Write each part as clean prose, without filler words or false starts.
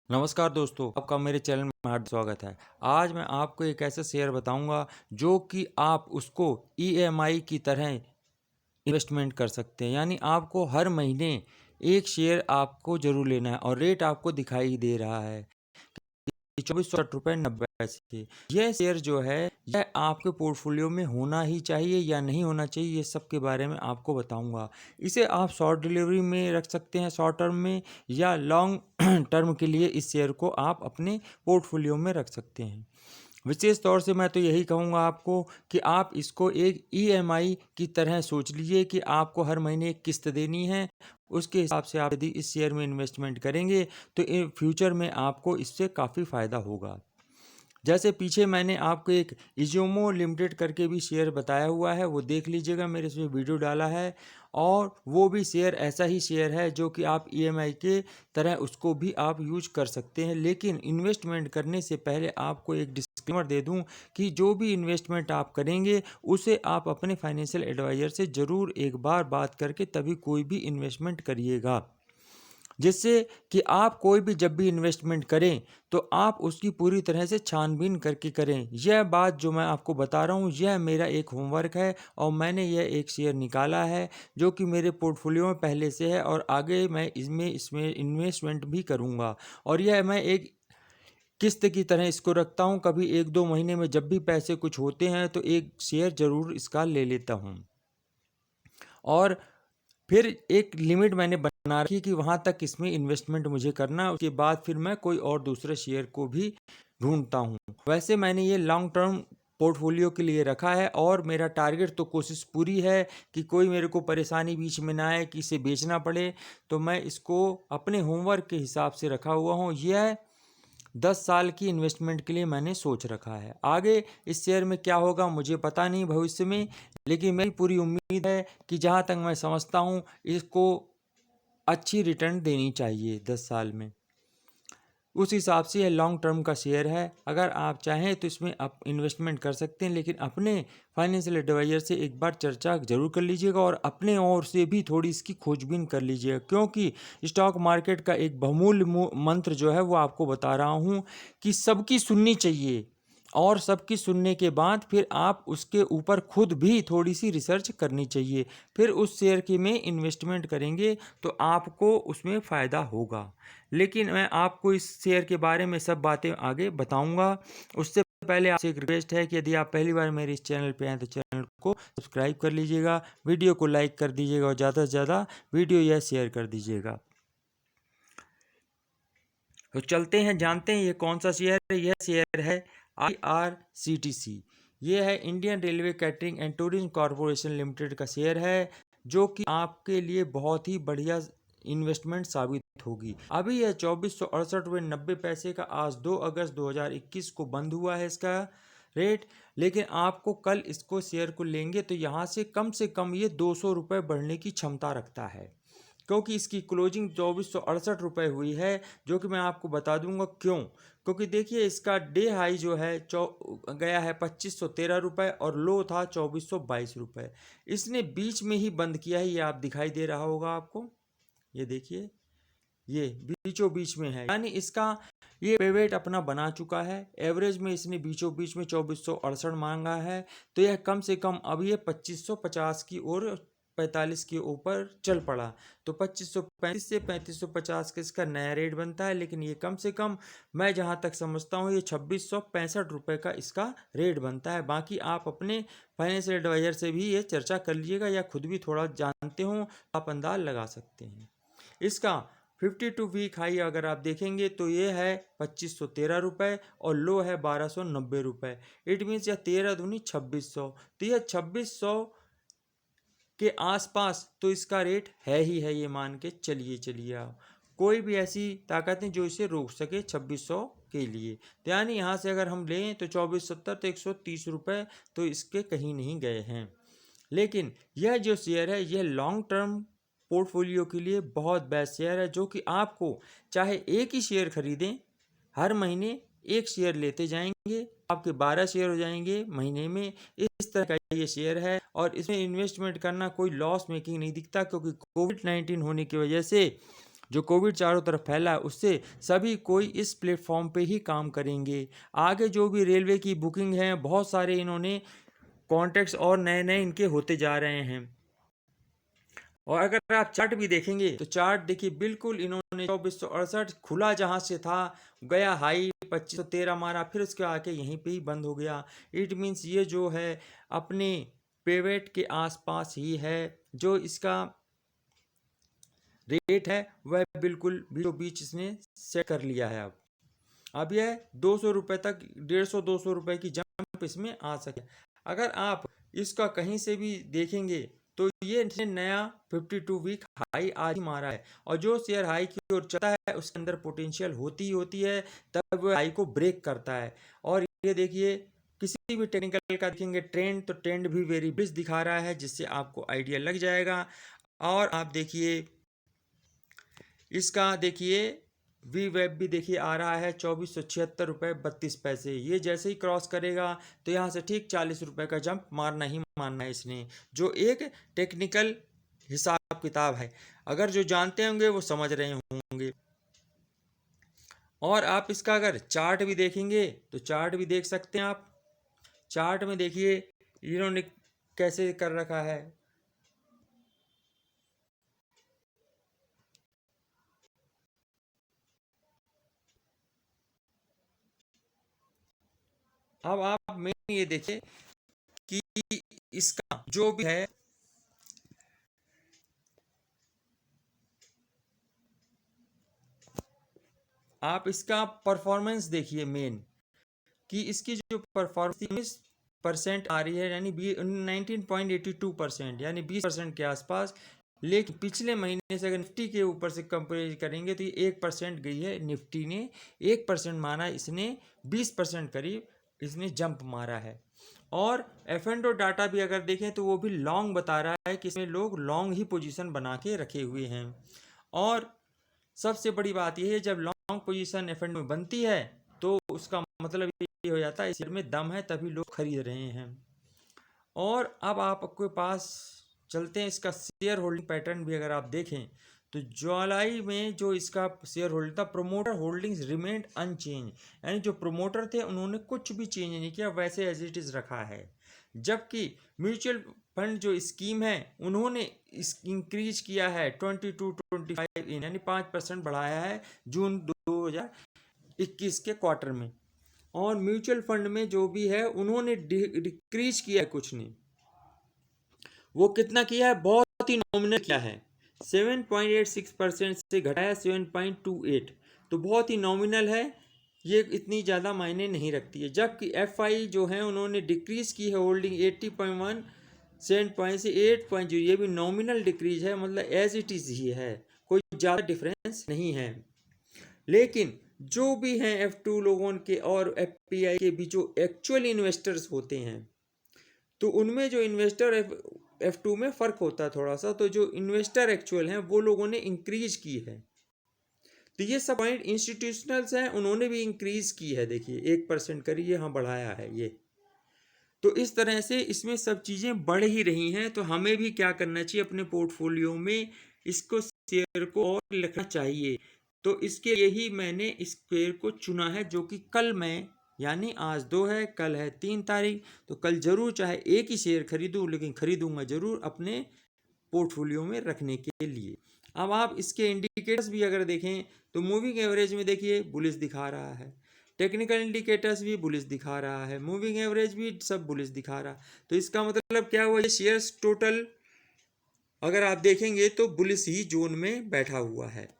नमस्कार दोस्तों, आपका मेरे चैनल में हार्दिक स्वागत है। आज मैं आपको एक ऐसा शेयर बताऊंगा जो कि आप उसको ईएमआई की तरह इन्वेस्टमेंट कर सकते हैं। यानी आपको हर महीने एक शेयर आपको जरूर लेना है और रेट आपको दिखाई दे रहा है 2460 रुपये 90 पैसे। यह शेयर जो है यह आपके पोर्टफोलियो में होना ही चाहिए या नहीं होना चाहिए, ये सब के बारे में आपको बताऊंगा। इसे आप शॉर्ट डिलीवरी में रख सकते हैं, शॉर्ट टर्म में, या लॉन्ग टर्म के लिए इस शेयर को आप अपने पोर्टफोलियो में रख सकते हैं। विशेष तौर से मैं तो यही कहूँगा आपको कि आप इसको एक ईएमआई की तरह सोच लीजिए कि आपको हर महीने एक किस्त देनी है। उसके हिसाब से आप यदि इस शेयर में इन्वेस्टमेंट करेंगे तो फ्यूचर में आपको इससे काफ़ी फ़ायदा होगा। जैसे पीछे मैंने आपको एक इजोमो लिमिटेड करके भी शेयर बताया हुआ है, वो देख लीजिएगा, मेरे इसमें वीडियो डाला है। और वो भी शेयर ऐसा ही शेयर है जो कि आप ईएमआई के तरह उसको भी आप यूज कर सकते हैं। लेकिन इन्वेस्टमेंट करने से पहले आपको एक डिस्क्लेमर दे दूं कि जो भी इन्वेस्टमेंट आप करेंगे उसे आप अपने फाइनेंशियल एडवाइज़र से ज़रूर एक बार बात करके तभी कोई भी इन्वेस्टमेंट करिएगा, जिससे कि आप कोई भी जब भी इन्वेस्टमेंट करें तो आप उसकी पूरी तरह से छानबीन करके करें। यह बात जो मैं आपको बता रहा हूँ यह मेरा एक होमवर्क है और मैंने यह एक शेयर निकाला है जो कि मेरे पोर्टफोलियो में पहले से है और आगे मैं इसमें इन्वेस्टमेंट भी करूँगा। और यह मैं एक किस्त की तरह इसको रखता हूँ, कभी 1-2 महीने में जब भी पैसे कुछ होते हैं तो एक शेयर ज़रूर इसका ले लेता हूँ। और फिर एक लिमिट मैंने बना रखी कि वहाँ तक इसमें इन्वेस्टमेंट मुझे करना, उसके बाद फिर मैं कोई और दूसरे शेयर को भी ढूंढता हूँ। वैसे मैंने ये लॉन्ग टर्म पोर्टफोलियो के लिए रखा है और मेरा टारगेट तो कोशिश पूरी है कि कोई मेरे को परेशानी बीच में ना आए कि इसे बेचना पड़े। तो मैं इसको अपने होमवर्क के हिसाब से रखा हुआ हूँ। यह 10 साल की इन्वेस्टमेंट के लिए मैंने सोच रखा है। आगे इस शेयर में क्या होगा मुझे पता नहीं भविष्य में, लेकिन मेरी पूरी उम्मीद है कि जहाँ तक मैं समझता हूँ इसको अच्छी रिटर्न देनी चाहिए 10 साल में। उस हिसाब से यह लॉन्ग टर्म का शेयर है। अगर आप चाहें तो इसमें आप इन्वेस्टमेंट कर सकते हैं, लेकिन अपने फाइनेंशियल एडवाइज़र से एक बार चर्चा ज़रूर कर लीजिएगा और अपने ओर से भी थोड़ी इसकी खोजबीन कर लीजिएगा, क्योंकि स्टॉक मार्केट का एक बहुमूल्य मंत्र जो है वो आपको बता रहा हूँ कि सबकी सुननी चाहिए और सबकी सुनने के बाद फिर आप उसके ऊपर खुद भी थोड़ी सी रिसर्च करनी चाहिए। फिर उस शेयर के में इन्वेस्टमेंट करेंगे तो आपको उसमें फ़ायदा होगा। लेकिन मैं आपको इस शेयर के बारे में सब बातें आगे बताऊंगा। उससे पहले आपसे एक रिक्वेस्ट है कि यदि आप पहली बार मेरे इस चैनल पे हैं तो चैनल को सब्सक्राइब कर लीजिएगा, वीडियो को लाइक कर दीजिएगा और ज़्यादा से ज़्यादा वीडियो यह शेयर कर दीजिएगा। तो चलते हैं, जानते हैं ये कौन सा शेयर है। यह शेयर है IRCTC। ये है Indian railway catering and tourism corporation limited का शेयर है, जो कि आपके लिए बहुत ही बढ़िया इन्वेस्टमेंट साबित होगी। अभी यह 2468 रुपये 90 पैसे का आज 2 अगस्त 2021 को बंद हुआ है इसका रेट। लेकिन आपको कल इसको शेयर को लेंगे तो यहाँ से कम ये 200 रुपये बढ़ने की क्षमता रखता है, क्योंकि इसकी क्लोजिंग 2468 रुपये हुई है। जो कि मैं आपको बता दूंगा क्यों। क्योंकि देखिए इसका डे हाई जो है गया है 2513 रुपये और लो था 2422 रुपये। इसने बीच में ही बंद किया है, ये आप दिखाई दे रहा होगा आपको, ये देखिए ये बीचों बीच में है। यानी इसका ये पेवेट अपना बना चुका है। एवरेज में इसने बीचों बीच में 2468 मांगा है, तो यह कम से कम अब ये 2550 की ओर 45 के ऊपर चल पड़ा। तो 2535 से 3550 का इसका नया रेट बनता है। लेकिन ये कम से कम मैं जहाँ तक समझता हूँ ये 2665 रुपये का इसका रेट बनता है। बाकी आप अपने फाइनेंशियल एडवाइजर से भी ये चर्चा कर लीजिएगा, या खुद भी थोड़ा जानते हो आप अंदाज लगा सकते हैं। इसका 52 वीक हाई अगर आप देखेंगे तो ये है 2513 रुपये और लो है 1290 रुपये। इट मीन्स यह 13 दूनी 2600, तो यह 2600 के आसपास तो इसका रेट है ही है, ये मान के चलिए आप। कोई भी ऐसी ताकत नहीं जो इसे रोक सके 2600 के लिए। तो यानी यहाँ से अगर हम लें तो 2470 तो 130 रुपये तो इसके कहीं नहीं गए हैं। लेकिन यह जो शेयर है यह लॉन्ग टर्म पोर्टफोलियो के लिए बहुत बेस्ट शेयर है, जो कि आपको चाहे एक ही शेयर खरीदें, हर महीने एक शेयर लेते जाएंगे, आपके 12 शेयर हो जाएंगे महीने में। इस तरह का ये शेयर है और इसमें इन्वेस्टमेंट करना कोई लॉस मेकिंग नहीं दिखता, क्योंकि कोविड-19 होने की वजह से जो कोविड चारों तरफ फैला है उससे सभी कोई इस प्लेटफॉर्म पे ही काम करेंगे। आगे जो भी रेलवे की बुकिंग है, बहुत सारे इन्होंने कॉन्ट्रैक्ट्स और नए नए इनके होते जा रहे हैं। और अगर आप चार्ट भी देखेंगे तो चार्ट देखिए, बिल्कुल इन्होंने 2468 खुला जहां से था, गया हाई 2513 मारा, फिर उसके आके यहीं पे ही बंद हो गया। इट मीन्स ये जो है अपने पेवेट के आसपास ही है। जो इसका रेट है वह बिल्कुल बीचों बीच इसने सेट कर लिया है। अब यह 200 रुपये तक, 150-200 रुपये की जंप इसमें आ सके। अगर आप इसका कहीं से भी देखेंगे तो ये नया 52 वीक हाई आज ही मारा है, और जो शेयर हाई की ओर चलता है उसके अंदर पोटेंशियल होती ही होती है, तब वह हाई को ब्रेक करता है। और ये देखिए, किसी भी टेक्निकल का देखेंगे ट्रेंड, तो ट्रेंड भी वेरी बिज दिखा रहा है, जिससे आपको आइडिया लग जाएगा। और आप देखिए इसका, देखिए वी वेब भी देखिए आ रहा है 2476 रुपये 32 पैसे। ये जैसे ही क्रॉस करेगा तो यहाँ से ठीक 40 रुपये का जंप मारना ही मारना है इसने, जो एक टेक्निकल हिसाब किताब है। अगर जो जानते होंगे वो समझ रहे होंगे। और आप इसका अगर चार्ट भी देखेंगे तो चार्ट भी देख सकते हैं आप। चार्ट में देखिए इन्होंने कैसे कर रखा है। अब आप मेन ये देखिए कि इसका जो भी है, आप इसका परफॉर्मेंस देखिए मेन, कि इसकी जो परफॉर्मेंस परसेंट आ रही है, यानी 19.82%, यानी 20% के आसपास। लेकिन पिछले महीने से अगर निफ्टी के ऊपर से कंपेयर करेंगे तो ये 1% गई है। निफ्टी ने 1% मारा, इसने 20% करीब इसने जंप मारा है। और F&O डाटा भी अगर देखें तो वो भी लॉन्ग बता रहा है कि इसमें लोग लॉन्ग ही पोजीशन बना के रखे हुए हैं। और सबसे बड़ी बात यह है, जब लॉन्ग पोजीशन F&O में बनती है तो उसका मतलब ये हो जाता है इस शेयर में दम है, तभी लोग खरीद रहे हैं। और अब आपके पास चलते हैं, इसका शेयर होल्डिंग पैटर्न भी अगर आप देखें तो जुलाई में जो इसका शेयर होल्डिंग था, प्रोमोटर होल्डिंग्स रिमेंड अनचेंज, यानी जो प्रोमोटर थे उन्होंने कुछ भी चेंज नहीं किया, वैसे एज इट इज रखा है। जबकि म्यूचुअल फंड जो स्कीम है उन्होंने इंक्रीज किया है 22-25 यानी 5% बढ़ाया है जून 2021 के क्वार्टर में। और म्यूचुअल फंड में जो भी है उन्होंने डिक्रीज किया है, कुछ नहीं, वो कितना किया है, बहुत ही नॉमिनल किया है। 7.86% से घटाया 7.28, तो बहुत ही नॉमिनल है, ये इतनी ज़्यादा मायने नहीं रखती है। जबकि FI जो है उन्होंने डिक्रीज की है होल्डिंग 80.1 7 से 8.0, ये भी नॉमिनल डिक्रीज है, मतलब एज इट इज़ ही है, कोई ज़्यादा डिफरेंस नहीं है। लेकिन जो भी हैं F2 लोगों के और FPI के भी जो एक्चुअल इन्वेस्टर्स होते हैं, तो उनमें जो इन्वेस्टर F2 में फ़र्क होता है थोड़ा सा, तो जो इन्वेस्टर एक्चुअल हैं वो लोगों ने इंक्रीज की है। तो ये सब पॉइंट इंस्टीट्यूशनल्स हैं, उन्होंने भी इंक्रीज की है, देखिए 1% करी यहाँ बढ़ाया है ये। तो इस तरह से इसमें सब चीज़ें बढ़ ही रही हैं। तो हमें भी क्या करना चाहिए, अपने पोर्टफोलियो में इसको शेयर को और लिखना चाहिए। तो इसके लिए ही मैंने इस शेयर को चुना है, जो कि कल मैं, यानी आज 2 है, कल है 3 तारीख, तो कल ज़रूर चाहे एक ही शेयर खरीदूँ, लेकिन खरीदूंगा ज़रूर अपने पोर्टफोलियो में रखने के लिए। अब आप इसके इंडिकेटर्स भी अगर देखें तो मूविंग एवरेज में देखिए बुलिश दिखा रहा है, टेक्निकल इंडिकेटर्स भी बुलिश दिखा रहा है, मूविंग एवरेज भी सब बुलिश दिखा रहा। तो इसका मतलब क्या हुआ, ये शेयर्स टोटल अगर आप देखेंगे तो बुलिश ही जोन में बैठा हुआ है।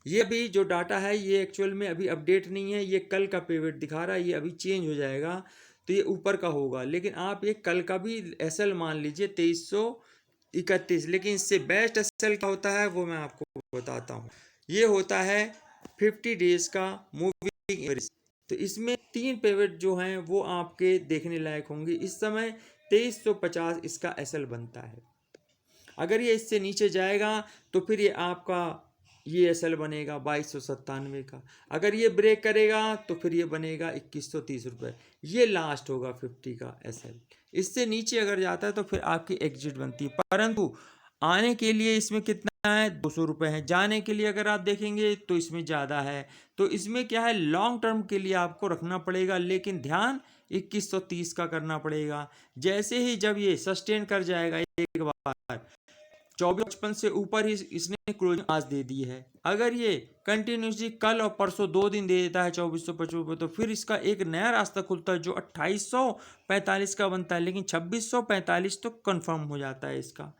ये अभी जो डाटा है ये एक्चुअल में अभी अपडेट नहीं है, ये कल का पेवेट दिखा रहा है, ये अभी चेंज हो जाएगा तो ये ऊपर का होगा। लेकिन आप ये कल का भी एसएल मान लीजिए 2331, लेकिन इससे बेस्ट एसएल क्या होता है वो मैं आपको बताता हूँ। ये होता है 50 डेज का मूविंग एवरेज। तो इसमें 3 पेवेट जो हैं वो आपके देखने लायक होंगे। इस समय 2350 इसका एसएल बनता है। अगर ये इससे नीचे जाएगा तो फिर ये आपका ये एसएल बनेगा 2297 का। अगर ये ब्रेक करेगा तो फिर ये बनेगा 2130 रुपये, ये लास्ट होगा 50 का एसएल। इससे नीचे अगर जाता है तो फिर आपकी एग्जिट बनती है। परंतु आने के लिए इसमें कितना है 200 रुपये है। जाने के लिए अगर आप देखेंगे तो इसमें ज़्यादा है। तो इसमें क्या है, लॉन्ग टर्म के लिए आपको रखना पड़ेगा, लेकिन ध्यान 2130 का करना पड़ेगा। जैसे ही जब ये सस्टेन कर जाएगा एक बार 2455 से ऊपर ही इसने क्लोजिंग आज दे दी है। अगर ये कंटिन्यूसली कल और परसों 2 दिन दे देता है 2455 पे, तो फिर इसका एक नया रास्ता खुलता है जो 2845 का बनता है, लेकिन 2645 तो कंफर्म हो जाता है इसका।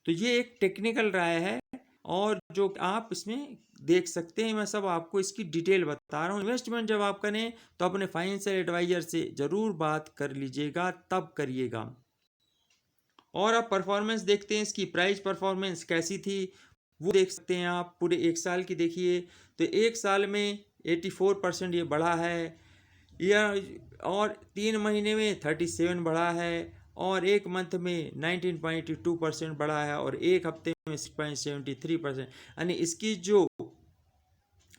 तो ये एक टेक्निकल राय है और जो आप इसमें देख सकते हैं, मैं सब आपको इसकी डिटेल बता रहा हूँ। इन्वेस्टमेंट जब आप करें तो अपने फाइनेंशियल एडवाइजर से ज़रूर बात कर लीजिएगा, तब करिएगा। और आप परफॉर्मेंस देखते हैं, इसकी प्राइस परफॉर्मेंस कैसी थी वो देख सकते हैं आप। पूरे 1 साल की देखिए तो 1 साल में 84% ये बढ़ा है, और 3 महीने में 37 बढ़ा है, और 1 मंथ में 19.2% बढ़ा है, और 1 हफ्ते में 6.73%। यानी इसकी जो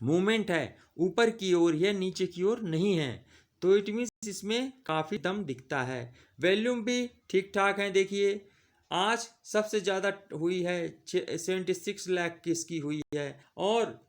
मूवमेंट है ऊपर की ओर या नीचे की ओर नहीं है, तो इट मीन्स इसमें काफ़ी दम दिखता है। वॉल्यूम भी ठीक ठाक है। देखिए आज सबसे ज़्यादा हुई है 76 लाख की इसकी हुई है, और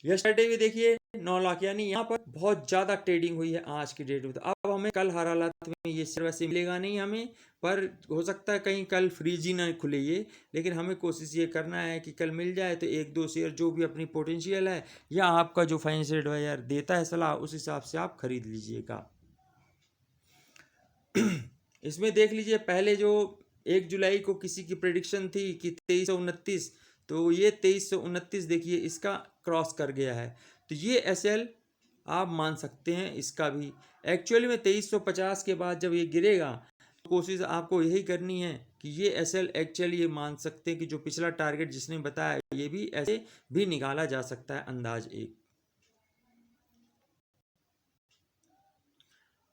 यस्टरडे भी देखिए 9 लाख, यानी यहाँ पर बहुत ज़्यादा ट्रेडिंग हुई है आज की डेट में। तो अब हमें कल हर हालात में ये शेयर वैसे मिलेगा नहीं हमें, पर हो सकता है कहीं कल फ्रीज ही ना खुले ये, लेकिन हमें कोशिश ये करना है कि कल मिल जाए। तो 1-2 शेयर जो भी अपनी पोटेंशियल है या आपका जो फाइनेंशियल एडवाइजर देता है सलाह, उस हिसाब से आप खरीद लीजिएगा। इसमें देख लीजिए, पहले जो 1 जुलाई को किसी की प्रेडिक्शन थी कि 2329, तो ये 2329 देखिए इसका क्रॉस कर गया है। तो ये एसएल आप मान सकते हैं इसका भी। एक्चुअली में 2350 के बाद जब ये गिरेगा तो कोशिश आपको यही करनी है कि ये एसएल एक्चुअली ये मान सकते हैं कि जो पिछला टारगेट जिसने बताया ये भी ऐसे भी निकाला जा सकता है अंदाज एक।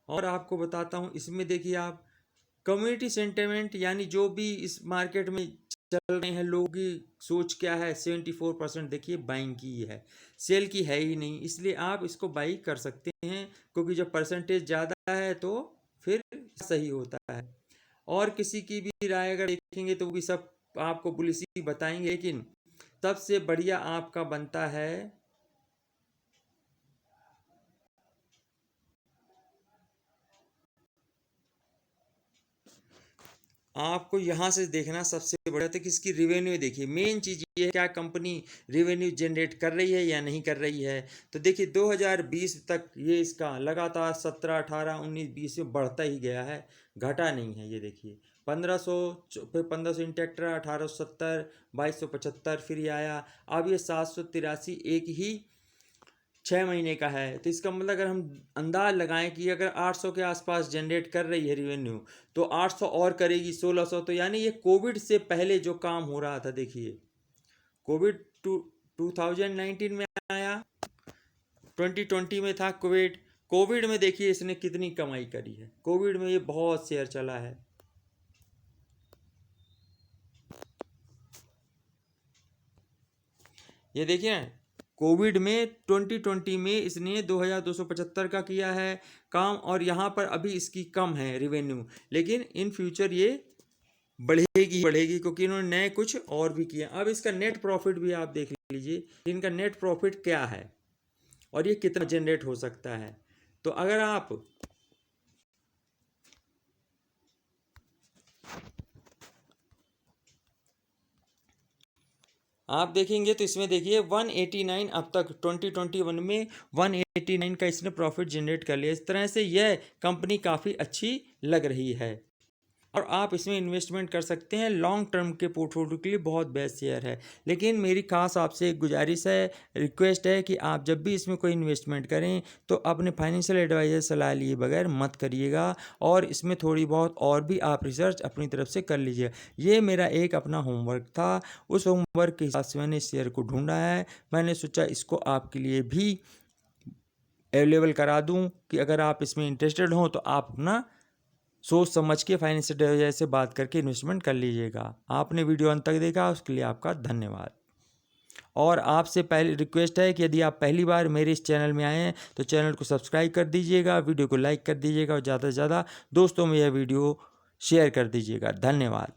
और आपको बताता हूँ इसमें देखिए आप कम्युनिटी सेंटिमेंट, यानी जो भी इस मार्केट में चल रहे हैं लोगों की सोच क्या है, 74% देखिए बाइंग की है, सेल की है ही नहीं। इसलिए आप इसको बाई कर सकते हैं, क्योंकि जब परसेंटेज ज़्यादा है तो फिर सही होता है। और किसी की भी राय अगर देखेंगे तो वो भी सब आपको पुलिस ही बताएंगे, लेकिन सबसे बढ़िया आपका बनता है आपको यहाँ से देखना सबसे बड़ा था कि इसकी रिवेन्यू देखिए। मेन चीज़ ये है क्या कंपनी रिवेन्यू जनरेट कर रही है या नहीं कर रही है। तो देखिए 2020 तक ये इसका लगातार 17, 18, 19, 20 में बढ़ता ही गया है, घटा नहीं है। ये देखिए 1500, फिर 1500 इंटेक्ट रहा, 1870, 2275, फिर ये आया, अब ये 783 एक ही 6 महीने का है। तो इसका मतलब अगर हम अंदाज लगाएं कि अगर 800 के आसपास जनरेट कर रही है रिवेन्यू, तो 800 और करेगी 1600। तो यानी ये कोविड से पहले जो काम हो रहा था, देखिए कोविड 2019 में आया, 2020 में था कोविड। कोविड में देखिए इसने कितनी कमाई करी है, कोविड में ये बहुत शेयर चला है। ये देखिए कोविड में 2020 में इसने 2275 का किया है काम, और यहाँ पर अभी इसकी कम है रिवेन्यू, लेकिन इन फ्यूचर ये बढ़ेगी बढ़ेगी, क्योंकि इन्होंने नए कुछ और भी किया। अब इसका नेट प्रॉफिट भी आप देख लीजिए, इनका नेट प्रॉफिट क्या है और ये कितना जनरेट हो सकता है। तो अगर आप देखेंगे तो इसमें देखिए 189 अब तक 2021 में 189 का इसने प्रॉफिट जनरेट कर लिया। इस तरह से यह कंपनी काफ़ी अच्छी लग रही है और आप इसमें इन्वेस्टमेंट कर सकते हैं। लॉन्ग टर्म के पोर्टफोलियो के लिए बहुत बेस्ट शेयर है। लेकिन मेरी खास आपसे एक गुजारिश है, रिक्वेस्ट है कि आप जब भी इसमें कोई इन्वेस्टमेंट करें तो अपने फाइनेंशियल एडवाइजर सलाह लिए बगैर मत करिएगा, और इसमें थोड़ी बहुत और भी आप रिसर्च अपनी तरफ से कर लीजिए। ये मेरा एक अपना होमवर्क था, उस होमवर्क के हिसाब से मैंने इस शेयर को ढूंढा है। मैंने सोचा इसको आपके लिए भी अवेलेबल करा दूं कि अगर आप इसमें इंटरेस्टेड हों तो आप अपना सोच समझ के फाइनेंशियल एडवाइजर से बात करके इन्वेस्टमेंट कर लीजिएगा। आपने वीडियो अंत तक देखा उसके लिए आपका धन्यवाद। और आपसे पहले रिक्वेस्ट है कि यदि आप पहली बार मेरे इस चैनल में आए हैं तो चैनल को सब्सक्राइब कर दीजिएगा, वीडियो को लाइक कर दीजिएगा और ज़्यादा से ज़्यादा दोस्तों में यह वीडियो शेयर कर दीजिएगा। धन्यवाद।